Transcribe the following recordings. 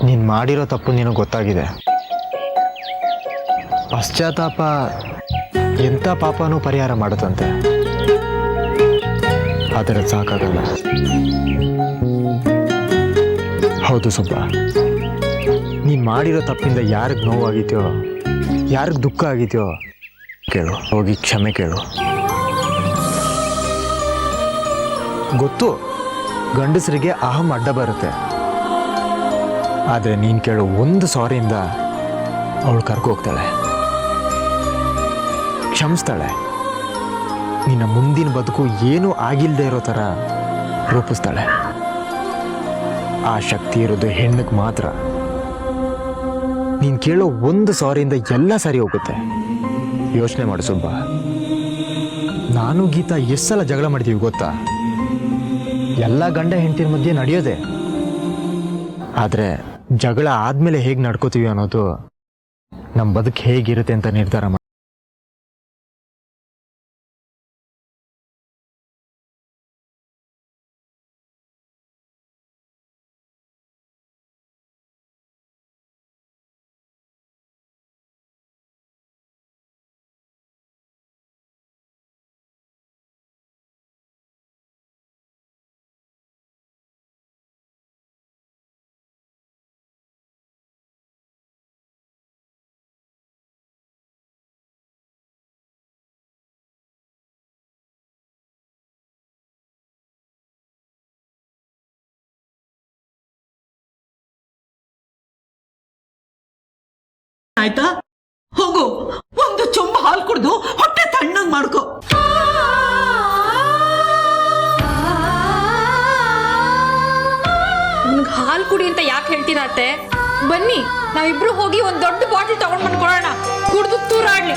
ನೀನು ಮಾಡಿರೋ ತಪ್ಪು ನಿನಗೆ ಗೊತ್ತಾಗಿದೆ. ಪಶ್ಚಾತ್ತಾಪ ಎಂಥ ಪಾಪನೂ ಪರಿಹಾರ ಮಾಡುತ್ತಂತೆ. ಆದರೆ ಸಾಕಾಗಲ್ಲ. ಹೌದು ಸುಬ್ಬ, ನೀನು ಮಾಡಿರೋ ತಪ್ಪಿಂದ ಯಾರಿಗೆ ನೋವಾಗಿದೆಯೋ, ಯಾರಿಗೆ ದುಃಖ ಆಗಿದೆಯೋ ಕೇಳು, ಹೋಗಿ ಕ್ಷಮೆ ಕೇಳು. ಗೊತ್ತು, ಗಂಡಸರಿಗೆ ಅಹಂ ಅಡ್ಡ ಬರುತ್ತೆ. ಆದರೆ ನೀನು ಕೇಳು ಒಂದು ಸಾರಿಯಿಂದ ಅವಳು ಕರ್ಕೋಗ್ತಾಳೆ, ಕ್ಷಮಿಸ್ತಾಳೆ. ನಿನ್ನ ಮುಂದಿನ ಬದುಕು ಏನೂ ಆಗಿಲ್ಲದೆ ಇರೋ ಥರ ರೂಪಿಸ್ತಾಳೆ. ಆ ಶಕ್ತಿ ಇರೋದು ಹೆಣ್ಣಿಗೆ ಮಾತ್ರ. ನೀನು ಕೇಳೋ ಒಂದು ಸಾರಿಯಿಂದ ಎಲ್ಲ ಸರಿ ಹೋಗುತ್ತೆ. ಯೋಚನೆ ಮಾಡು ಸುಬ್ಬ, ನಾನು ಗೀತಾ ಎಷ್ಟು ಸಲ ಜಗಳ ಮಾಡ್ತೀವಿ ಗೊತ್ತಾ? ಎಲ್ಲ ಗಂಡ ಹೆಂಡತಿರ ಮಧ್ಯೆ ನಡೆಯೋದೆ. ಆದರೆ ಜಗಳ ಆದಮೇಲೆ ಹೇಗೆ ನಡ್ಕೋತೀವಿ ಅನ್ನೋದು ನಮ್ಮ ಬದುಕು ಹೇಗಿರುತ್ತೆ ಅಂತ ನಿರ್ಧಾರ ಮಾಡಿ. ಆಯ್ತಾ? ಹೋಗು, ಒಂದು ಚೊಂಬ ಹಾಲು ಕುಡ್ದು ಹೊಟ್ಟೆ ತಣ್ಣಗ್ ಮಾಡ್ಕೊ. ನಿಮ್ಗೆ ಹಾಲು ಕುಡಿ ಅಂತ ಯಾಕೆ ಹೇಳ್ತೀರಾ ಅತ್ತೆ? ಬನ್ನಿ, ನಾವಿಬ್ರು ಹೋಗಿ ಒಂದ್ ದೊಡ್ಡ ಬಾಟಲ್ ತಗೊಂಡ್ ಬಂದ್ಕೊಡೋಣ, ಕುಡ್ದು ತೂರಾಡ್ಲಿ.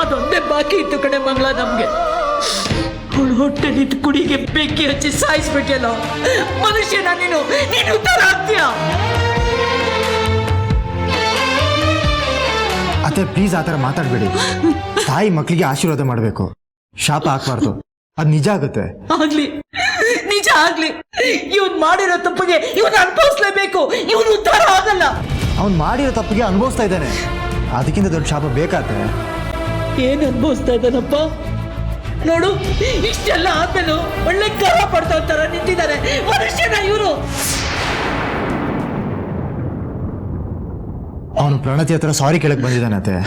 ಅದೊಂದೇ ಬಾಕಿ ಇತ್ತು ಕಣೆ ಮಂಗಳ ನಮ್ಗೆ. ಅವಳು ಹೊಟ್ಟೆಲಿಟ್ಟು ಕುಡಿಗೆ ಬೆಂಕಿ ಹಚ್ಚಿ ಸಾಯಿಸ್ಬಿಟ್ಟಲ್ಲ ಮನುಷ್ಯನ. ನೀನು ಉತ್ತರ ಆಗ್ತೀಯ? ಅತ್ತೆ ಪ್ಲೀಸ್ ಆ ಥರ ಮಾತಾಡಬೇಡಿ. ತಾಯಿ ಮಕ್ಕಳಿಗೆ ಆಶೀರ್ವಾದ ಮಾಡಬೇಕು, ಶಾಪ ಹಾಕ್ಬಾರ್ದು. ಅದು ನಿಜ ಆಗುತ್ತೆ. ಆಗ್ಲಿ, ನಿಜ ಆಗ್ಲಿ. ಇವನ್ ಮಾಡಿರೋ ತಪ್ಪಿಗೆ ಇವನ್ ಅನುಭವಿಸ್ಲೇಬೇಕು. ಇವನು ಉದ್ಧಾರ ಆಗಲ್ಲ. ಅವ್ನು ಮಾಡಿರೋ ತಪ್ಪಿಗೆ ಅನುಭವಿಸ್ತಾ ಇದ್ದಾನೆ. ಅದಕ್ಕಿಂತ ದೊಡ್ಡ ಶಾಪ ಬೇಕಾತೆ? ಏನ್ ಅನುಭವಿಸ್ತಾ ಇದ್ದಾನಪ್ಪ ನೋಡು. ಇಷ್ಟೆಲ್ಲ ಆದ್ಮೇಲೂ ಒಳ್ಳೆ ಗರ್ವ ಪಡ್ತಾ ತರ ನಿಂತಿದ್ದಾರೆ ಮನುಷ್ಯನ ಇವರು. ಅವನು ಪ್ರಣತಿ ಹತ್ರ ಸಾರಿ ಕೇಳಕ್ ಬಂದಿದ್ದಾನೆ ಅತ್ತೆ.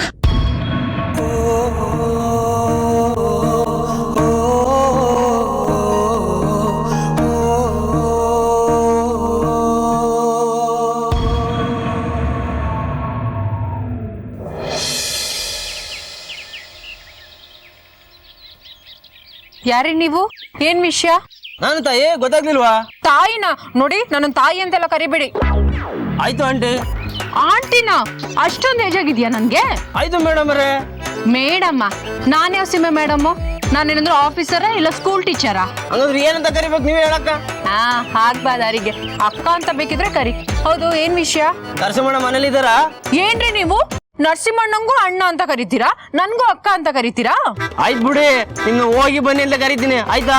ಯಾರೇ ನೀವು? ಏನ್ ವಿಷಯ? ನಾನು ತಾಯಿ, ಗೊತ್ತಾಗ್ಲಿಲ್ವಾ? ತಾಯಿನ ನೋಡಿ, ನನ್ನ ತಾಯಿ ಅಂತೆಲ್ಲ ಕರಿಬೇಡಿ. ಆಯ್ತು ಆಂಟಿ. ಆಂಟಿನ? ಅಷ್ಟೊಂದು ಏಜ್ ಆಗಿದ್ಯಾ ನನ್ಗೆ? ಆಯ್ತು ಮೇಡಮ್ ಅವರೇ. ಮೇಡಮ್ಮ? ನಾನ್ ಯಾವ ಸೀಮೆ ಮೇಡಮ್? ನಾನೇನಂದ್ರೆ ಆಫೀಸರ ಇಲ್ಲ ಸ್ಕೂಲ್ ಟೀಚರಾ? ಹಂಗಂದ್ರೆ ಏನಂತ ಕರಿಬೇಕು ನೀವೇ ಹೇಳಕ್ಕ? ಆಗ್ಬಾದಾರಿಗೆ ಅಕ್ಕ ಅಂತ ಬೇಕಿದ್ರೆ ಕರಿ. ಹೌದು, ಏನ್ ವಿಷಯ? ನರಸಿಂಹಣ್ಣ ಮನೇಲಿ ಇದ್ದಾರಾ? ಏನ್ರಿ ನೀವು ನರಸಿಂಹಣ್ಣಂಗೂ ಅಣ್ಣ ಅಂತ ಕರಿತೀರಾ, ನನ್ಗೂ ಅಕ್ಕ ಅಂತ ಕರಿತೀರಾ? ಆಯ್ತು ಬಿಡಿ, ಇನ್ನು ಹೋಗಿ ಬನ್ನಿ ಅಂತ ಕರಿತೀನಿ, ಆಯ್ತಾ?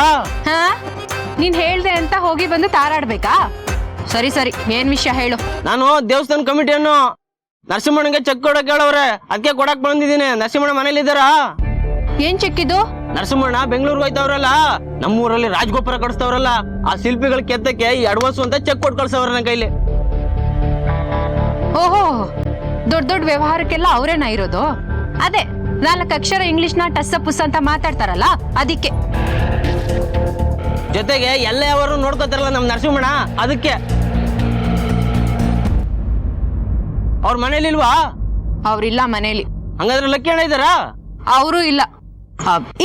ನೀನ್ ಹೇಳ್ದೆ ಅಂತ ಹೋಗಿ ಬಂದು ತಾರಾಡ್ಬೇಕಾ? ಸರಿ ಸರಿ, ಏನ್ ವಿಷಯ ಹೇಳು. ನಾನು ದೇವಸ್ಥಾನ ಕಮಿಟಿಯನ್ನು ನರಸಿಂಹಣ್ಣಗೆ ಚೆಕ್ ಕೊಡಕ್ ಹೇಳವ್ರೆ, ಅದಕ್ಕೆ ಕೊಡಕ್ ಬಂದಿದ್ದೀನಿ. ನರಸಿಂಹಣ್ಣ ಮನೇಲಿ ಇದ್ದಾರಾ? ಏನ್ ಚೆಕ್ ಇದು? ನರಸಿಂಹಣ್ಣ ಬೆಂಗಳೂರಿಗೆ ಹೋಯ್ತವ್ರಲ್ಲ, ನಮ್ಮೂರಲ್ಲಿ ರಾಜಗೋಪುರ ಕಟ್ಸ್ತವ್ರಲ್ಲ, ಆ ಶಿಲ್ಪಿಗಳ ಕೆತ್ತಕ್ಕೆ ಈ ಅಡ್ವಾನ್ಸ್ ಅಂತ ಚೆಕ್ ಕೊಟ್ಟು ಕಳ್ಸವ್ರ ನನ್ನ ಕೈಲಿ. ಓಹೋ, ದೊಡ್ಡ ದೊಡ್ಡ ವ್ಯವಹಾರಕ್ಕೆಲ್ಲ ಅವರೇನ ಇರೋದು? ಅದೇ 4 ಅಕ್ಷರ ಇಂಗ್ಲಿಷ್ನ ಟಸ್ಸ ಪುಸ್ ಅಂತ ಮಾತಾಡ್ತಾರಲ್ಲ, ಅದಕ್ಕೆ. ಜೊತೆಗೆ ಎಲ್ಲ ಅವರು ನೋಡ್ಕೋತಾರಲ್ಲ ನಮ್ ನರಸಿಂಹಣ್ಣ, ಅದಕ್ಕೆ. ಅವ್ರ ಮನೇಲಿ ಇಲ್ವಾ? ಅವ್ರಿಲ್ಲ ಮನೇಲಿ. ಹಂಗಾದ್ರೆ ಲಕ್ಕಿ ಅಣ್ಣ ಇದ್ದಾರಾ? ಅವರು ಇಲ್ಲ.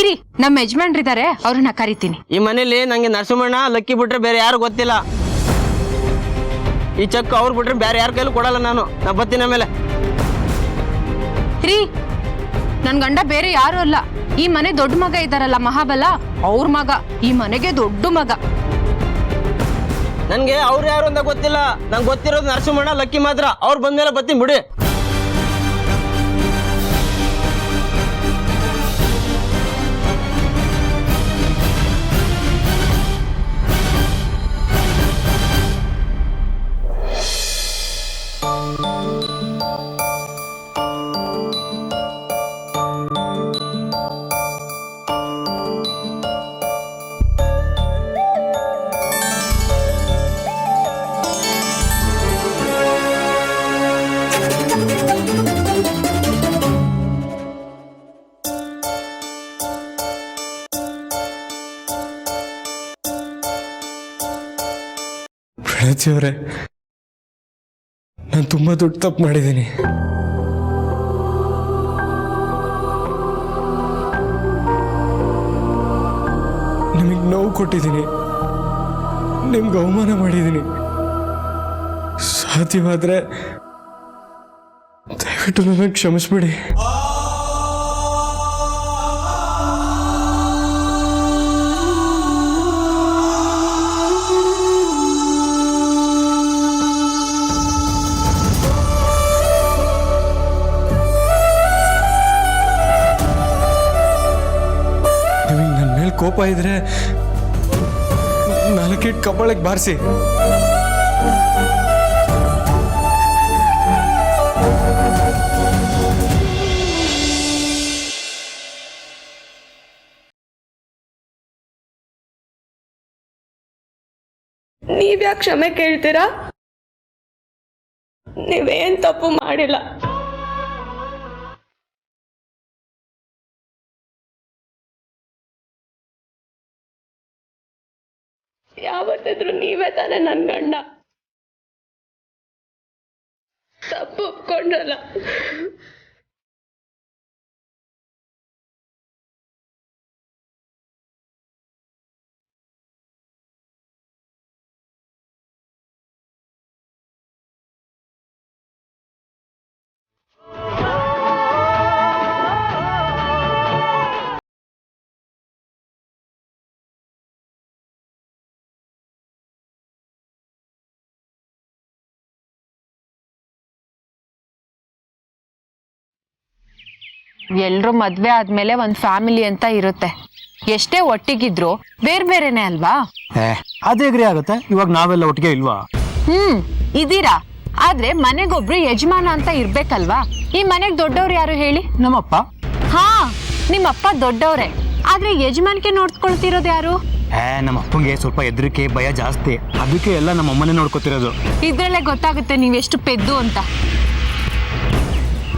ಇರಿ, ನಮ್ಮ ಯಜಮಾನ್ರಿದ್ದಾರೆ, ಅವ್ರನ್ನ ಕರಿತೀನಿ. ಈ ಮನೇಲಿ ನಂಗೆ ನರಸಿಂಹಣ್ಣ ಲಕ್ಕಿ ಬಿಟ್ರೆ ಬೇರೆ ಯಾರು ಗೊತ್ತಿಲ್ಲ. ಈ ಚೆಕ್ ಅವ್ರು ಬಿಟ್ರೆ ಬೇರೆ ಯಾರ ಕೈಲೂ ಕೊಡಲ್ಲ ನಾನು. ನಾ ಬರ್ತೀನಿ ಆಮೇಲೆ. ರೀ, ನನ್ ಗಂಡ ಬೇರೆ ಯಾರು ಅಲ್ಲ, ಈ ಮನೆ ದೊಡ್ಡ ಮಗ ಇದ್ದಾರಲ್ಲ ಮಹಾಬಲ, ಅವ್ರ ಮಗ. ಈ ಮನೆಗೆ ದೊಡ್ಡ ಮಗ. ನನ್ಗೆ ಅವ್ರು ಯಾರು ಅಂತ ಗೊತ್ತಿಲ್ಲ. ನಂಗೆ ಗೊತ್ತಿರೋದು ನರಸಿಂಹಣ್ಣ ಲಕ್ಕಿ ಮಾತ್ರ. ಅವ್ರು ಬಂದ್ಮೇಲೆ ಬರ್ತೀನಿ ಬಿಡಿ. ಸ್ವಾತಿಯವರೇ, ನಾನು ತುಂಬ ದೊಡ್ಡ ತಪ್ಪು ಮಾಡಿದ್ದೀನಿ. ನಿಮಗೆ ನೋವು ಕೊಟ್ಟಿದ್ದೀನಿ, ನಿಮ್ಗೆ ಅವಮಾನ ಮಾಡಿದ್ದೀನಿ. ಸಾಧ್ಯವಾದರೆ ದಯವಿಟ್ಟು ನನಗೆ ಕ್ಷಮಿಸ್ಬಿಡಿ. ನಿಮಗೆ ನನ್ನ ಮೇಲೆ ಕೋಪ ಇದ್ರೆ 4 ಕಬ್ಬಳಕ್ಕೆ ಬಾರಿಸಿ. ನೀವ್ಯಾಕೆ ಕ್ಷಮೆ ಕೇಳ್ತೀರಾ? ನೀವೇನ್ ತಪ್ಪು ಮಾಡಿಲ್ಲ. ಯಾವತ್ತಿದ್ರು ನೀವೇ ತಾನೇ ನನ್ ಗಂಡ. ತಪ್ಪು ಒಪ್ಕೊಂಡ್ರಲ್ಲ. ಎಲ್ರು ಮದ್ವೆ ಆದ್ಮೇಲೆ ಒಂದ್ ಫ್ಯಾಮಿಲಿ ಅಂತ ಇರುತ್ತೆ. ಎಷ್ಟೇ ಒಟ್ಟಿಗಿದ್ರು ಬೇರೆ ಬೇರೆನೆ ಅಲ್ವಾ? ಅದೇಗ್ರಿ ಆಗುತ್ತೆ. ಇವಾಗ ನಾವೆಲ್ಲ ಒಟ್ಟಿಗೆ ಇಲ್ವಾ? ಇದೀರಾ, ಆದ್ರೆ ಮನೆಗೊಬ್ರು ಯಜಮಾನ ಅಂತ ಇರ್ಬೇಕಲ್ವಾ? ಈ ಮನೆಗ್ ದೊಡ್ಡವ್ರು ಯಾರು ಹೇಳಿ? ನಮ್ಮಪ್ಪ. ಹಾ, ನಿಮ್ಮಪ್ಪ ದೊಡ್ಡವ್ರೆ, ಆದ್ರೆ ಯಜಮಾನಿಕೆ ನೋಡ್ಕೊಳ್ತಿರೋದು ಯಾರು? ನಮ್ಮ ಅಪ್ಪಂಗೆ ಸ್ವಲ್ಪ ಹೆದರಿಕೆ ಭಯ ಜಾಸ್ತಿ, ಅದಕ್ಕೆ ಎಲ್ಲ ನಮ್ಮ ಅಮ್ಮನೇ ನೋಡ್ಕೊತಿರೋದು. ಇದ್ರಲ್ಲೇ ಗೊತ್ತಾಗುತ್ತೆ ನೀವೆಷ್ಟು ಪೆದ್ದು ಅಂತ.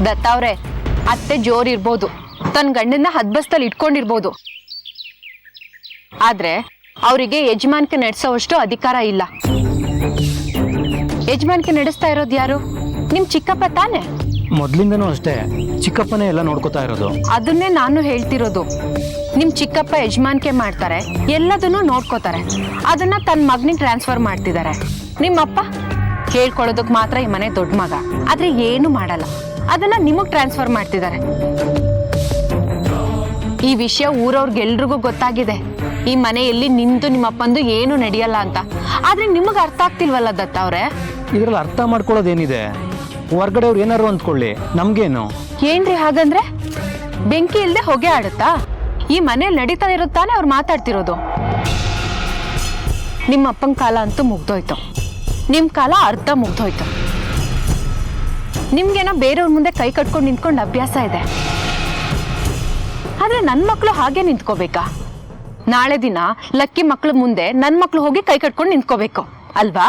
ದತ್ತವ್ರೆ, ಅತ್ತೆ ಜೋರ್ ಇರ್ಬೋದು, ತನ್ನ ಗಂಡನ್ನ ಹದ್ಬಸ್ತಲ್ಲಿ ಇಟ್ಕೊಂಡಿರ್ಬೋದು, ಆದ್ರೆ ಅವರಿಗೆ ಯಜಮಾನಿಕೆ ನಡೆಸೋವಷ್ಟು ಅಧಿಕಾರ ಇಲ್ಲ. ಯಜಮಾನಿಕೆ ನಡೆಸ್ತಾ ಇರೋದು ಯಾರು? ನಿಮ್ ಚಿಕ್ಕಪ್ಪ ತಾನೆ? ಮೊದ್ಲಿಂದನೂ ಅಷ್ಟೇ, ಚಿಕ್ಕಪ್ಪನೇ ಎಲ್ಲ ನೋಡ್ಕೊತಾ ಇರೋದು. ಅದನ್ನೇ ನಾನು ಹೇಳ್ತಿರೋದು. ನಿಮ್ ಚಿಕ್ಕಪ್ಪ ಯಜಮಾನಿಕೆ ಮಾಡ್ತಾರೆ, ಎಲ್ಲದನ್ನೂ ನೋಡ್ಕೋತಾರೆ. ಅದನ್ನ ತನ್ನ ಮಗನಿಗೆ ಟ್ರಾನ್ಸ್ಫರ್ ಮಾಡ್ತಿದ್ದಾರೆ. ನಿಮ್ಮಪ್ಪ ಹೇಳ್ಕೊಳ್ಳೋದಕ್ ಮಾತ್ರ ಈ ಮನೆ ದೊಡ್ಡ ಮಗ, ಆದ್ರೆ ಏನು ಮಾಡಲ್ಲ. ಅದನ್ನ ನಿಮಗ್ ಟ್ರಾನ್ಸ್ಫರ್ ಮಾಡ್ತಿದ್ದಾರೆ. ಈ ವಿಷಯ ಊರವ್ರಿಗೆಲ್ರಿಗೂ ಗೊತ್ತಾಗಿದೆ. ಈ ಮನೆಯಲ್ಲಿ ನಿಂದು ನಿಮ್ಮಪ್ಪಂದು ಏನು ನಡೆಯಲ್ಲ ಅಂತ. ಆದ್ರೆ ನಿಮಗ್ ಅರ್ಥ ಆಗ್ತಿಲ್ವಲ್ಲ ದತ್ತ ಅವ್ರೆ? ಇದ್ರಲ್ಲಿ ಅರ್ಥ ಮಾಡ್ಕೊಳ್ಳೋದೇನಿದೆ? ಹೊರ್ಗಡೆ ಅವ್ರು ಏನಾರು ಅಂದ್ಕೊಳ್ಳಿ, ನಮ್ಗೇನು? ಏನ್ರಿ ಹಾಗಂದ್ರೆ? ಬೆಂಕಿ ಇಲ್ದೆ ಹೊಗೆ ಆಡುತ್ತಾ? ಈ ಮನೇಲಿ ನಡೀತಾ ಇರುತ್ತಾನೆ ಅವ್ರು ಮಾತಾಡ್ತಿರೋದು. ನಿಮ್ಮಪ್ಪನ ಕಾಲ ಅಂತೂ ಮುಗ್ದೋಯ್ತು, ನಿಮ್ ಕಾಲ ಅರ್ಧ ಮುಗ್ದೋಯ್ತು. ನಿಮ್ಗೇನೋ ಬೇರೆಯವ್ರ ಮುಂದೆ ಕೈ ಕಟ್ಕೊಂಡು ನಿಂತ್ಕೊಂಡು ಅಭ್ಯಾಸ ಇದೆ, ಆದ್ರೆ ನನ್ ಮಕ್ಳು ಹಾಗೆ ನಿಂತ್ಕೋಬೇಕಾ? ನಾಳೆ ದಿನ ಲಕ್ಕಿ ಮಕ್ಳ ಮುಂದೆ ನನ್ ಮಕ್ಳು ಹೋಗಿ ಕೈ ಕಟ್ಕೊಂಡು ನಿಂತ್ಕೋಬೇಕು ಅಲ್ವಾ?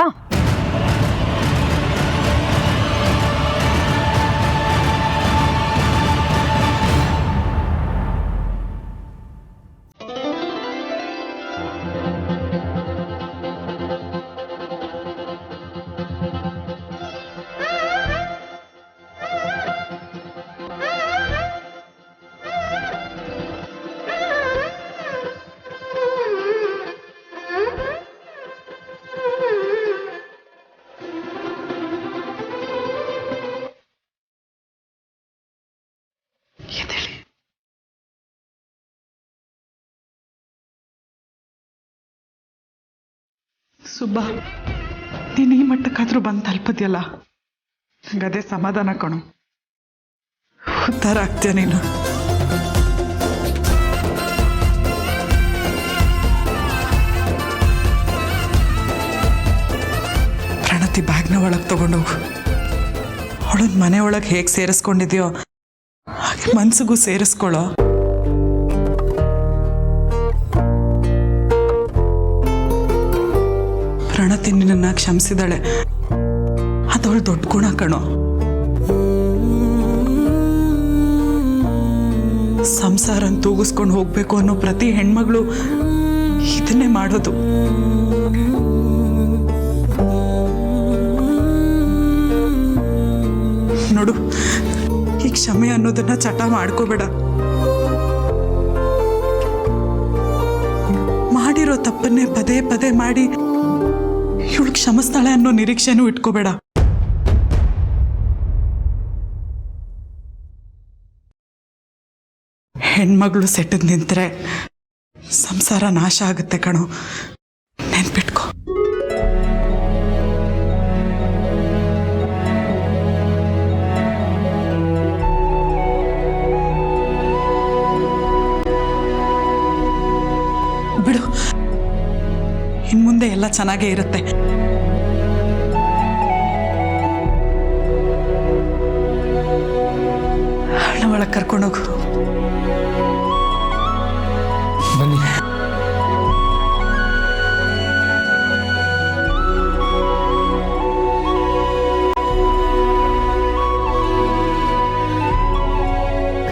ಸುಬ್ಬ, ನೀನು ಈ ಮಟ್ಟಕ್ಕಾದ್ರೂ ಬಂದು ತಲುಪದ್ಯಲ್ಲ, ನಂಗದೇ ಸಮಾಧಾನ ಕಣು. ಉದ್ಧಾರ ಆಗ್ತೀಯ ನೀನು. ಪ್ರಣತಿ ಬ್ಯಾಗ್ನ ಒಳಗೆ ತಗೊಂಡೋಗು. ಅವಳನ್ನ ಮನೆ ಒಳಗೆ ಹೇಗೆ ಸೇರಿಸ್ಕೊಂಡಿದ್ಯೋ ಹಾಗೆ ಮನ್ಸಿಗೂ ಸೇರಿಸ್ಕೊಳ್ಳೋ. ಪ್ರಣತಿ ನಿನ್ನ ಕ್ಷಮಿಸಿದಾಳೆ, ಅದವಳು ದೊಡ್ಡ ಗುಣ ಕಣೋ. ಸಂಸಾರ ತೂಗಿಸ್ಕೊಂಡು ಹೋಗ್ಬೇಕು ಅನ್ನೋ ಪ್ರತಿ ಹೆಣ್ಮಗಳು ಇದನ್ನೇ ಮಾಡೋದು. ನೋಡು, ಈ ಕ್ಷಮೆ ಅನ್ನೋದನ್ನ ಚಟ ಮಾಡ್ಕೋಬೇಡ. ಮಾಡಿರೋ ತಪ್ಪನ್ನೇ ಪದೇ ಪದೇ ಮಾಡಿ ಇವಳು ಕ್ಷಮಿಸ್ತಾಳೆ ಅನ್ನೋ ನಿರೀಕ್ಷೆನೂ ಇಟ್ಕೋಬೇಡ. ಹೆಣ್ಮಗಳು ಸೆಟ್ಟದ್ ನಿಂತ್ರೆ ಸಂಸಾರ ನಾಶ ಆಗುತ್ತೆ ಕಣೋ, ನೆನ್ಪಿಟ್ಕೋ. ಬಿಡು, ಇನ್ಮುಂದೆ ಎಲ್ಲ ಚೆನ್ನಾಗೇ ಇರುತ್ತೆ. ಹಣ ಒಳಗೆ ಕರ್ಕೊಂಡೋಗು. ಬನ್ನಿ.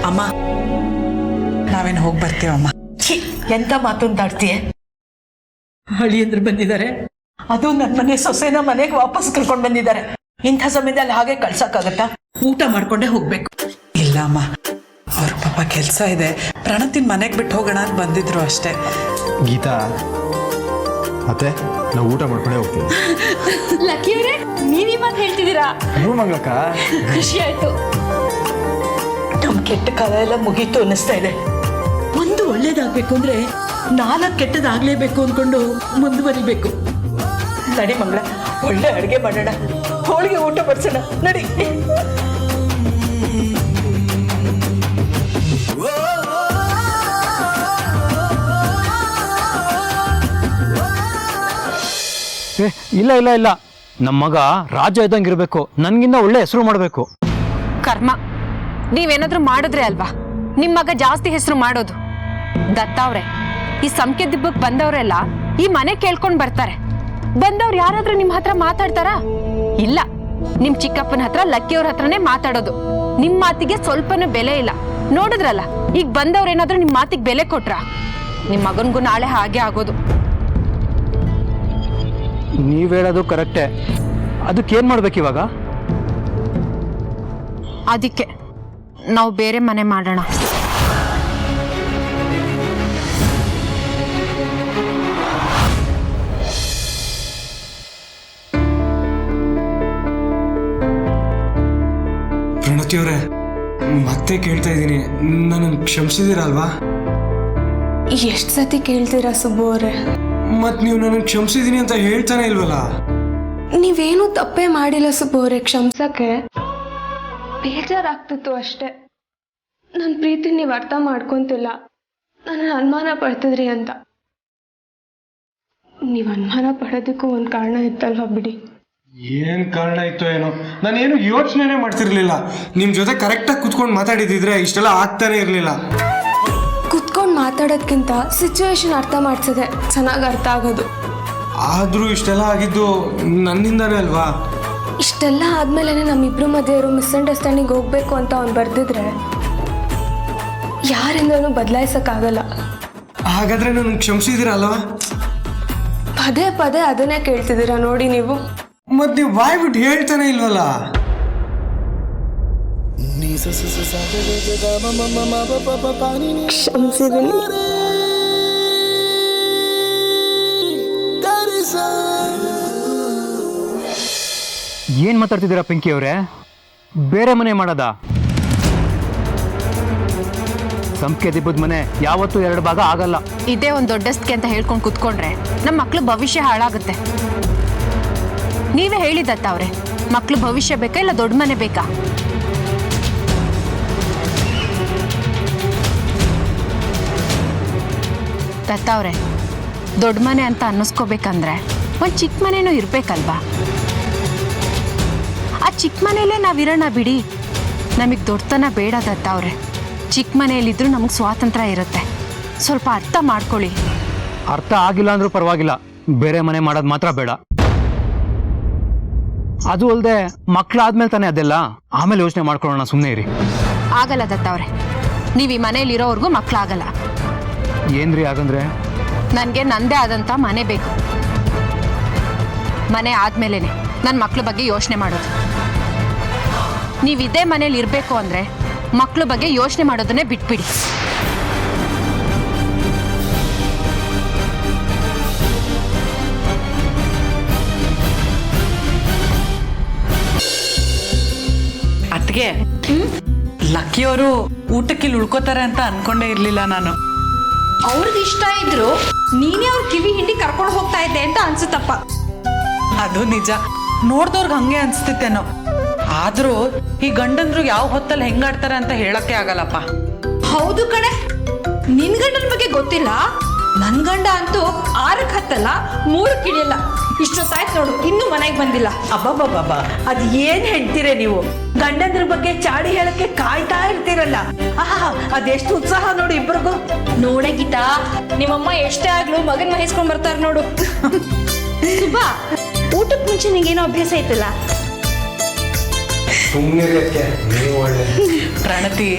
ಅಮ್ಮ, ನಾವೇನು ಹೋಗಿ ಬರ್ತೀವಮ್ಮ. ಎಂತ ಮಾತುಂಟಾಡ್ತೀಯ? ಹಳಿಯಂದ್ರು ಬಂದಿದ್ದಾರೆ, ಅದು ನನ್ನ ಮನೆ ಸೊಸೆನ ಮನೆಗೆ ವಾಪಸ್ ಕರ್ಕೊಂಡು ಬಂದಿದ್ದಾರೆ. ಇಂಥ ಸಮಯದಲ್ಲಿ ಹಾಗೆ ಕಳ್ಸಕ್ಕಾಗತ್ತಾ? ಊಟ ಮಾಡ್ಕೊಂಡೇ ಹೋಗ್ಬೇಕು. ಇಲ್ಲ ಅಮ್ಮ, ಅವ್ರ ಪಾಪ ಕೆಲಸ ಇದೆ, ಪ್ರಣತಿನ ಮನೆಗೆ ಬಿಟ್ಟು ಹೋಗೋಣ ಅಂತ ಬಂದಿದ್ರು ಅಷ್ಟೇ. ಗೀತಾ ಮತ್ತೆ ನಾವು ಊಟ ಮಾಡ್ಕೊಂಡೇ ಹೋಗ್ತೀವಿ. ಲಕ್ಕಿಯವರೇ, ನೀವೀ ಮಾತು ಹೇಳ್ತಿದ್ದೀರಾ? ಹ್ಞೂ ಮಂಗಳಕ್ಕ. ಖುಷಿ ಆಯ್ತು. ನಮ್ ಕೆಟ್ಟ ಕಾಲ ಎಲ್ಲ ಮುಗೀತು ಅನ್ನಿಸ್ತಾ ಇದೆ. ಒಂದು ಒಳ್ಳೇದಾಗ್ಬೇಕು ಅಂದ್ರೆ 4 ಕೆಟ್ಟದಾಗ್ಲೇಬೇಕು ಅನ್ಕೊಂಡು ಮುಂದುವರಿಬೇಕು. ನಡಿ ಮಂಗಳ, ಒಳ್ಳೆ ಅಡುಗೆ ಮಾಡೋಣ, ಹೋಳಿಗೆ ಊಟ ಬಡ್ಸೋಣ, ನಡಿ. ಇಲ್ಲ ಇಲ್ಲ ಇಲ್ಲ, ನಮ್ಮ ಮಗ ರಾಜ ಇದ್ದಂಗೆ ಇರಬೇಕು, ನನ್ಗಿಂತ ಒಳ್ಳೆ ಹೆಸರು ಮಾಡಬೇಕು. ಕರ್ಮ, ನೀವೇನಾದ್ರೂ ಮಾಡಿದ್ರೆ ಅಲ್ವಾ ನಿಮ್ ಮಗ ಜಾಸ್ತಿ ಹೆಸರು ಮಾಡೋದು. ದತ್ತ ಅವ್ರೆ, ಈ ಸಂಖ್ಯೆ ದಿಬ್ಬಕ್ಕೆ ಬಂದವರೆಲ್ಲ ಈ ಮನೆ ಕೇಳ್ಕೊಂಡ್ ಬರ್ತಾರೆ. ಬಂದವ್ರು ಯಾರಾದ್ರೂ ನಿಮ್ ಹತ್ರ ಮಾತಾಡ್ತಾರಾ? ಇಲ್ಲ, ನಿಮ್ ಚಿಕ್ಕಪ್ಪನ ಹತ್ರ ಲಕ್ಕಿಯವ್ರ ಹತ್ರನೇ ಮಾತಾಡೋದು. ನಿಮ್ ಮಾತಿಗೆ ಸ್ವಲ್ಪನೂ ಬೆಲೆ ಇಲ್ಲ. ನೋಡಿದ್ರಲ್ಲ, ಈಗ ಬಂದವ್ರೇನಾದ್ರೂ ನಿಮ್ ಮಾತಿಗೆ ಬೆಲೆ ಕೊಟ್ರ? ನಿಮ್ ಮಗನ್ಗೂ ನಾಳೆ ಹಾಗೆ ಆಗೋದು. ನೀವ್ ಹೇಳೋದು ಕರೆಕ್ಟೇ, ಅದಕ್ಕೇನ್ ಮಾಡ್ಬೇಕು ಇವಾಗ? ಅದಕ್ಕೆ ನಾವು ಬೇರೆ ಮನೆ ಮಾಡೋಣ. ಪ್ರಣತಿಯವರೇ, ಮತ್ತೆ ಕೇಳ್ತಾ ಇದ್ದೀನಿ, ನನ್ನನ್ನು ಕ್ಷಮಿಸಿದಿರಲ್ವಾ? ಎಷ್ಟು ಸತಿ ಕೇಳ್ತೀರಾ ಸುಬ್ಬು ಅವರೇ? ಮತ್ ನೀವು ನನ್ನನ್ನು ಕ್ಷಮಿಸಿದೀನಿ ಅಂತ ಹೇಳ್ತಾನೆ ಇಲ್ವಲ್ಲ? ನೀವೇನು ತಪ್ಪೇ ಮಾಡಿಲ್ಲ ಸುಬ್ಬು ಅವರೇ, ಕ್ಷಮಿಸಕ್ಕೆ ಬೇಜಾರಾಗ್ತಿತ್ತು ಅಷ್ಟೇ. ನನ್ನ ಪ್ರೀತಿ ನೀವು ಅರ್ಥ ಮಾಡ್ಕೊಂತಿಲ್ಲ, ನನ್ನ ಅನುಮಾನ ಪಡ್ತಿದ್ರಿ ಅಂತ. ನೀವು ಅನುಮಾನ ಪಡೋದಕ್ಕೂ ಒಂದು ಕಾರಣ ಇತ್ತಲ್ವ ಬಿಡಿ. ಏನ್ ಕಾರಣ ಇತ್ತು ಏನೋ, ನಾನೇನು ಯೋಚನೆ ಮಾಡ್ತಿರ್ಲಿಲ್ಲ. ನಿಮ್ ಜೊತೆ ಕರೆಕ್ಟಾಗಿ ಕುತ್ಕೊಂಡು ಮಾತಾಡಿದಿದ್ರೆ ಇಷ್ಟೆಲ್ಲ ಆಗ್ತಾನೆ ಇರ್ಲಿಲ್ಲ. ಕುತ್ಕೊಂಡು ಮಾತಾಡೋದ್ಕಿಂತ ಸಿಚುವೇಶನ್ ಅರ್ಥ ಮಾಡ್ಸದೆ ಚೆನ್ನಾಗಿ ಅರ್ಥ ಆಗೋದು. ಆದ್ರೂ ಇಷ್ಟೆಲ್ಲ ಆಗಿದ್ದು ನನ್ನಿಂದಾನೇ ಅಲ್ವಾ? ಇಷ್ಟೆಲ್ಲ ಆದ್ಮೇಲೆ ನಮ್ಮಿಬ್ರು ಮಧ್ಯೆ ಇರೋ ಮಿಸ್ಅಂಡರ್ಸ್ಟ್ಯಾಂಡಿಂಗ್ ಹೋಗ್ಬೇಕು ಅಂತ ಅವ್ನು ಬರ್ದಿದ್ರೆ ಯಾರಿಂದನೂ ಬದಲಾಯಿಸಕ್ಕಾಗಲ್ಲ. ಹಾಗಾದ್ರೆ ನನ್ನ ಕ್ಷಮಿಸಿದಿರಲ್ವಾ? ಪದೇ ಪದೇ ಅದನ್ನೇ ಕೇಳ್ತಿದ್ದೀರಾ ನೋಡಿ ನೀವು. ಮತ್ ನೀವು ಬಾಯ್ ಬಿಟ್ಟು ಹೇಳ್ತಾನೆ ಇಲ್ವಲ್ಲ? ಕ್ಷಮಿಸಿದ್ದೀನಿ. ಏನ್ ಮಾತಾಡ್ತಿದ್ದೀರಾ ಪಿಂಕಿ ಅವರೇ? ಬೇರೆ ಮನೆ ಮಾಡೋದಾ? ಸಂಖ್ಯೆ ದಿಬ್ಬದ ಮನೆ ಯಾವತ್ತೂ 2 ಭಾಗ ಆಗಲ್ಲ. ಇದೇ ಒಂದು ದೊಡ್ಡಸ್ತಿಕೆ ಅಂತ ಹೇಳ್ಕೊಂಡು ಕುತ್ಕೊಂಡ್ರೆ ನಮ್ಮ ಮಕ್ಳು ಭವಿಷ್ಯ ಹಾಳಾಗುತ್ತೆ. ನೀವೇ ಹೇಳಿ ದತ್ತ ಅವ್ರೆ, ಮಕ್ಳು ಭವಿಷ್ಯ ಬೇಕಾ ಇಲ್ಲ ದೊಡ್ಡ ಮನೆ ಬೇಕಾ? ದತ್ತ ಅವ್ರೆ, ದೊಡ್ಡ ಮನೆ ಅಂತ ಅನ್ನಿಸ್ಕೋಬೇಕಂದ್ರೆ ಒಂದು ಚಿಕ್ಕ ಮನೆನೂ ಇರ್ಬೇಕಲ್ವಾ? ಆ ಚಿಕ್ಕ ಮನೆಯಲ್ಲೇ ನಾವಿರೋಣ ಬಿಡಿ. ನಮಗೆ ದೊಡ್ಡತನ ಬೇಡ ದತ್ತ ಅವ್ರೆ. ಚಿಕ್ಕ ಮನೆಯಲ್ಲಿದ್ರೂ ನಮಗೆ ಸ್ವಾತಂತ್ರ್ಯ ಇರುತ್ತೆ. ಸ್ವಲ್ಪ ಅರ್ಥ ಮಾಡ್ಕೊಳ್ಳಿ. ಅರ್ಥ ಆಗಿಲ್ಲ ಅಂದ್ರೂ ಪರವಾಗಿಲ್ಲ, ಬೇರೆ ಮನೆ ಮಾಡೋದು ಮಾತ್ರ ಬೇಡ. ಅದು ಅಲ್ಲದೆ ಮಕ್ಳಾದ್ಮೇಲೆ ತಾನೇ ಅದೆಲ್ಲ, ಆಮೇಲೆ ಯೋಚನೆ ಮಾಡ್ಕೊಳ್ಳೋಣ, ಸುಮ್ಮನೆ ಇರಿ. ಆಗಲ್ಲ ದತ್ತ ಅವ್ರೆ, ನೀವು ಈ ಮನೇಲಿ ಇರೋವರೆಗೂ ಮಕ್ಳಾಗಲ್ಲ. ಏನ್ರಿ ಆಗಂದ್ರೆ? ನನಗೆ ನಂದೇ ಆದಂಥ ಮನೆ ಬೇಕು. ಮನೆ ಆದ್ಮೇಲೆನೆ ನನ್ನ ಮಕ್ಳ ಬಗ್ಗೆ ಯೋಚನೆ ಮಾಡೋದು. ನೀವು ಇದೇ ಮನೇಲಿ ಇರಬೇಕು ಅಂದರೆ ಮಕ್ಕಳ ಬಗ್ಗೆ ಯೋಚನೆ ಮಾಡೋದನ್ನೇ ಬಿಟ್ಬಿಡಿ. ಅತ್ಗೆ ಲಕ್ಕಿಯವರು ಊಟಕ್ಕೆ ಇಲ್ಲಿ ಉಳ್ಕೋತಾರೆ ಅಂತ ಅನ್ಕೊಂಡೇ ಇರ್ಲಿಲ್ಲ ನಾನು. ಅವ್ರಿಗೆ ಇಷ್ಟ ಇದ್ರು ನೀನೇ ಅವ್ರ ಕಿವಿ ಹಿಂಡಿ ಕರ್ಕೊಂಡು ಹೋಗ್ತಾ ಇದ್ದೆ ಅಂತ ಅನ್ಸುತ್ತಪ್ಪ. ಅದು ನಿಜ, ನೋಡ್ದವ್ರಿಗೆ ಹಂಗೆ ಅನ್ಸ್ತಿತ್ತೇನೋ. ಆದ್ರೂ ಈ ಗಂಡಂದ್ರು ಯಾವ ಹೊತ್ತಲ್ಲಿ ಹೆಂಗಾಡ್ತಾರೆ ಅಂತ ಹೇಳಕ್ಕೆ ಆಗಲ್ಲಪ್ಪ. ಹೌದು ಕಣೆ, ನಿನ್ ಗಂಡನ ಬಗ್ಗೆ ಗೊತ್ತಿಲ್ಲ. ನನ್ ಗಂಡ ಅಂತೂ 6ಕ್ಕೆ ಹತ್ತಲ್ಲ 3ಕ್ಕೆ ಇಳಿಯಲ್ಲ. ಇಷ್ಟೊತ್ತಾಯ್ತು ನೋಡು, ಇನ್ನೂ ಮನೆಗೆ ಬಂದಿಲ್ಲ. ಅಬ್ಬಬ್ಬಬ್ಬ, ಅದು ಏನ್ ಹೇಳ್ತೀರ ನೀವು? ಗಂಡಂದ್ರ ಬಗ್ಗೆ ಚಾಡಿ ಹೇಳಕ್ಕೆ ಕಾಯ್ತಾ ಇರ್ತೀರಲ್ಲ. ಆಹಾ, ಅದೆಷ್ಟು ಉತ್ಸಾಹ ನೋಡಿ ಇಬ್ರಿಗೂ. ನೋಡೆ ಗೀತಾ, ನಿಮ್ಮಮ್ಮ ಎಷ್ಟೇ ಆಗ್ಲೂ ಮಗನ್ ವಹಿಸ್ಕೊಂಡ್ ಬರ್ತಾರ ನೋಡು. ಸುಬ್ಬಾ, ಊಟಕ್ಕೆ ಮುಂಚೆ ನಿಂಗೇನೋ ಅಭ್ಯಾಸ ಐತಲ್ಲ? ಪ್ರಣತಿ,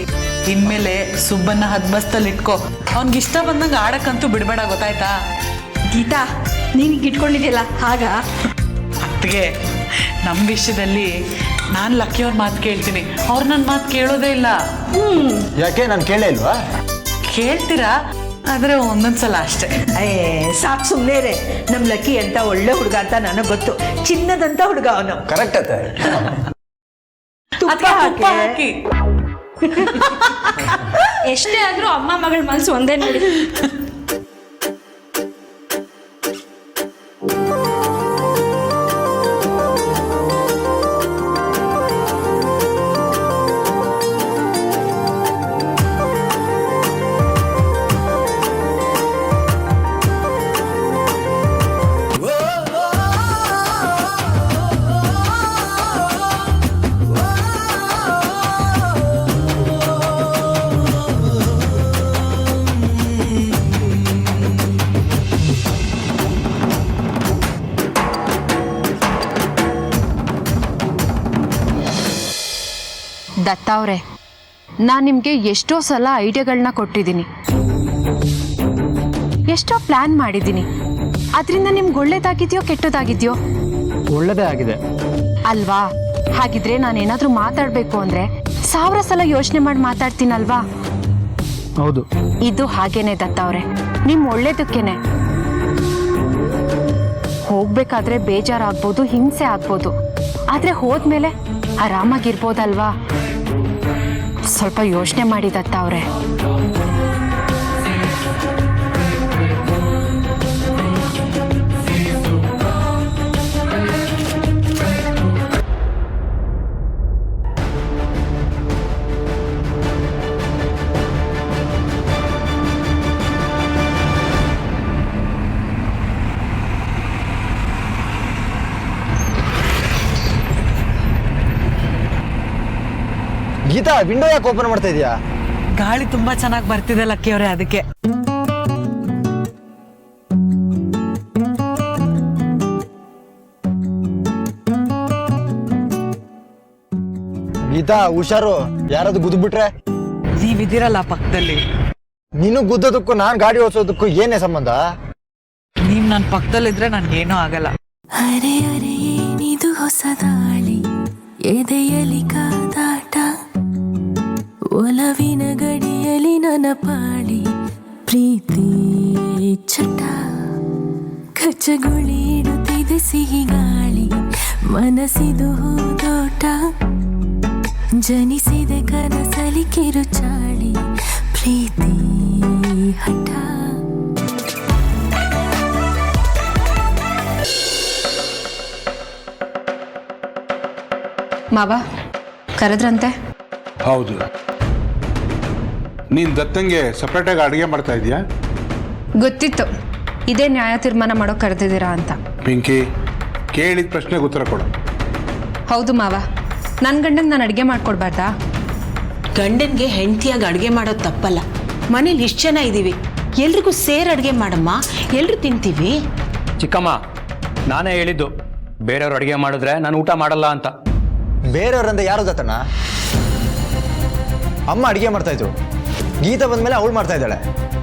ಇನ್ಮೇಲೆ ಸುಬ್ಬನ್ನ ಹದ್ಬಸ್ತಲ್ಲಿ ಇಟ್ಕೋ. ಅವ್ನಿಗಿಷ್ಟ ಬಂದಂಗೆ ಆಡಕ್ಕಂತೂ ಬಿಡಬೇಡ, ಗೊತ್ತಾಯ್ತಾ? ಗೀತಾ, ನೀನ್ ಇಟ್ಕೊಂಡಿದ್ಯಲ್ಲ ಹಾಗ. ಅತ್ತಿಗೆ, ನಮ್ಮ ವಿಷಯದಲ್ಲಿ ನಾನು ಲಕ್ಕಿಯವ್ರ ಮಾತು ಕೇಳ್ತೀನಿ, ಅವ್ರು ನನ್ನ ಮಾತು ಕೇಳೋದೇ ಇಲ್ಲ. ಯಾಕೆ ನಾನು ಕೇಳೇ ಇಲ್ವಾ? ಕೇಳ್ತೀರಾ, ಆದ್ರೆ ಒಂದೊಂದ್ಸಲ ಅಷ್ಟೇ. ಸಾಕು ಸುಮ್ಮನೆ. ನಮ್ ಲಕ್ಕಿ ಅಂತ ಒಳ್ಳೆ ಹುಡುಗ ಅಂತ ನನಗೆ ಗೊತ್ತು. ಚಿನ್ನದಂತ ಹುಡುಗ ಅವನು. ಕರೆಕ್ಟ್ ಅತ್ತೆ. ತುಪ್ಪ ಹಾಕಿ. ಎಷ್ಟೇ ಆದ್ರೂ ಅಮ್ಮ ಮಗಳ ಮನ್ಸು ಒಂದೇ ನೋಡಿ. ದತ್ತ ಅವರೇ, ನಾನು ನಿಮಗೆ ಎಷ್ಟೋ ಸಲ ಐಡಿಯಾಗಳನ್ನ ಕೊಟ್ಟಿದ್ದೀನಿ, ಎಷ್ಟೋ ಪ್ಲ್ಯಾನ್ ಮಾಡಿದ್ದೀನಿ. ಅದರಿಂದ ನಿಮ್ಗೆ ಒಳ್ಳೇದಾಗಿದೆಯೋ ಕೆಟ್ಟದಾಗಿದೆಯೋ? ಒಳ್ಳೆದೇ ಆಗಿದೆ ಅಲ್ವಾ? ಹಾಗಿದ್ರೆ ನಾನೇನಾದರೂ ಮಾತಾಡಬೇಕು ಅಂದರೆ 1000 ಸಲ ಯೋಚನೆ ಮಾಡಿ ಮಾತಾಡ್ತೀನಲ್ವಾ? ಹೌದು. ಇದು ಹಾಗೇನೆ ದತ್ತ ಅವರೇ, ನಿಮ್ಮ ಒಳ್ಳೇದಕ್ಕೇನೆ. ಹೋಗ್ಬೇಕಾದ್ರೆ ಬೇಜಾರಾಗ್ಬೋದು, ಹಿಂಸೆ ಆಗ್ಬೋದು, ಆದರೆ ಹೋದ್ಮೇಲೆ ಆರಾಮಾಗಿರ್ಬೋದಲ್ವಾ? ಸ್ವಲ್ಪ ಯೋಚನೆ ಮಾಡಿ ದತ್ತ ಅವರೇ. ಗೀತಾ, ವಿಂಡೋ ಯಾಕೆ ಓಪನ್ ಮಾಡ್ತಾ ಇದೀಯಾ? ಗಾಳಿ ತುಂಬಾ ಚೆನ್ನಾಗಿ ಬರ್ತಿದೆ ಲಕ್ಕಿಯವ್ರೆ, ಅದಕ್ಕೆ. ಗೀತಾ, ಹುಷಾರು, ಯಾರಾದ್ರು ಗುದ್ಬಿಟ್ರೆ? ನೀವಿದ್ದೀರಲ್ಲ ಪಕ್ಕದಲ್ಲಿ. ನೀನು ಗುದ್ದೋದಕ್ಕೂ ನಾನು ಗಾಡಿ ಓಡಿಸೋದಕ್ಕೂ ಏನೇ ಸಂಬಂಧ? ನೀವ್ ನನ್ನ ಪಕ್ಕದಲ್ಲಿದ್ರೆ ನನ್ಗೇನೂ ಆಗಲ್ಲ. ಅರೆ ಅರೆ ಏನಿದು ಹೊಸ ದಾಳಿ, ಎದೆಯಲಿ ಕಾದಾಟ, ಒಲವಿನ ಗಡಿಯಲಿ ನನ್ನ ಪಾಳಿ, ಪ್ರೀತಿ ಚಟ, ಕಚ್ಚಗುಳಿ ಇಡುತ್ತಿದೆ ಸಿಹಿ ಗಾಳಿ, ಮನಸ್ಸಿದು ಹೂದೋಟ, ಜನಿಸಿದೆ ಕನಸಲಿ ಕಿರುಚಾಳಿ, ಪ್ರೀತಿ ಹಠ. ಮಾವ ಕರೆದ್ರಂತೆ? ಹೌದು. ನೀನು ದತ್ತಂಗೆ ಸಪ್ರೇಟಾಗಿ ಅಡುಗೆ ಮಾಡ್ತಾ ಇದೀಯಾ? ಗೊತ್ತಿತ್ತು, ಇದೇ ನ್ಯಾಯ ತೀರ್ಮಾನ ಮಾಡೋ ಕರೆದಿದ್ದೀರಾ ಅಂತ. ಪಿಂಕಿ, ಕೇಳಿದ ಪ್ರಶ್ನೆಗೆ ಉತ್ತರ ಕೊಡು. ಹೌದು ಮಾವ, ನನ್ನ ಗಂಡಂಗೆ ನಾನು ಅಡುಗೆ ಮಾಡ್ಕೊಡ್ಬಾರ್ದಾ? ಗಂಡನ್ಗೆ ಹೆಂಡತಿಯಾಗಿ ಅಡುಗೆ ಮಾಡೋದು ತಪ್ಪಲ್ಲ. ಮನೇಲಿ ಇಷ್ಟು ಜನ ಇದ್ದೀವಿ, ಎಲ್ರಿಗೂ ಸೇರಿ ಅಡುಗೆ ಮಾಡಮ್ಮ, ಎಲ್ರು ತಿಂತೀವಿ. ಚಿಕ್ಕಮ್ಮ, ನಾನೇ ಹೇಳಿದ್ದು ಬೇರೆಯವ್ರು ಅಡುಗೆ ಮಾಡಿದ್ರೆ ನಾನು ಊಟ ಮಾಡಲ್ಲ ಅಂತ. ಬೇರೆಯವ್ರಂದ್ರೆ ಯಾರು ದತ್ತಣ್ಣ? ಅಮ್ಮ ಅಡುಗೆ ಮಾಡ್ತಾ ಇದ್ರು, ಗೀತಾ ಬಂದ್ಮೇಲೆ ಅವಳು ಮಾಡ್ತಾ ಇದ್ದಾಳೆ.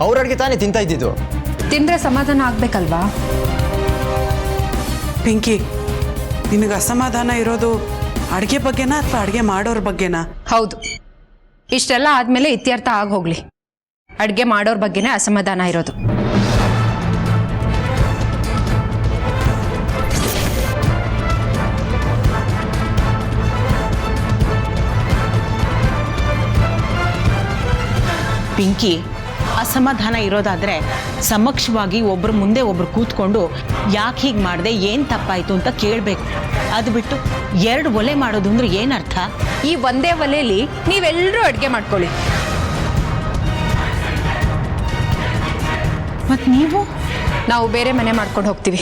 ಅವ್ರ ಅಡುಗೆ ತಾನೇ ತಿಂತಾ ಇದ್ದಿದ್ದು. ತಿಂದ್ರೆ ಸಮಾಧಾನ ಆಗ್ಬೇಕಲ್ವಾ? ಪಿಂಕಿ, ನಿನಗೆ ಅಸಮಾಧಾನ ಇರೋದು ಅಡುಗೆ ಬಗ್ಗೆನಾ ಅಥವಾ ಅಡುಗೆ ಮಾಡೋರ ಬಗ್ಗೆನಾ? ಹೌದು, ಇಷ್ಟೆಲ್ಲ ಆದ್ಮೇಲೆ ಇತ್ಯರ್ಥ ಆಗಿ ಹೋಗ್ಲಿ. ಅಡ್ಗೆ ಮಾಡೋರ್ ಬಗ್ಗೆನೇ ಅಸಮಾಧಾನ ಇರೋದು. ಪಿಂಕಿ, ಅಸಮಾಧಾನ ಇರೋದಾದ್ರೆ ಸಮಕ್ಷವಾಗಿ ಒಬ್ರು ಮುಂದೆ ಒಬ್ರು ಕೂತ್ಕೊಂಡು ಯಾಕೆ ಹೀಗೆ ಮಾಡಿದೆ, ಏನು ತಪ್ಪಾಯ್ತು ಅಂತ ಕೇಳಬೇಕು. ಅದು ಬಿಟ್ಟು 2 ಒಲೆ ಮಾಡೋದು ಅಂದ್ರೆ ಏನರ್ಥ? ಈ ಒಂದೇ ಒಲೆಯಲ್ಲಿ ನೀವೆಲ್ಲರೂ ಅಡ್ಗೆ ಮಾಡ್ಕೊಳ್ಳಿ. ಮತ್ತು ನೀವು? ನಾವು ಬೇರೆ ಮನೆ ಮಾಡ್ಕೊಂಡು ಹೋಗ್ತೀವಿ.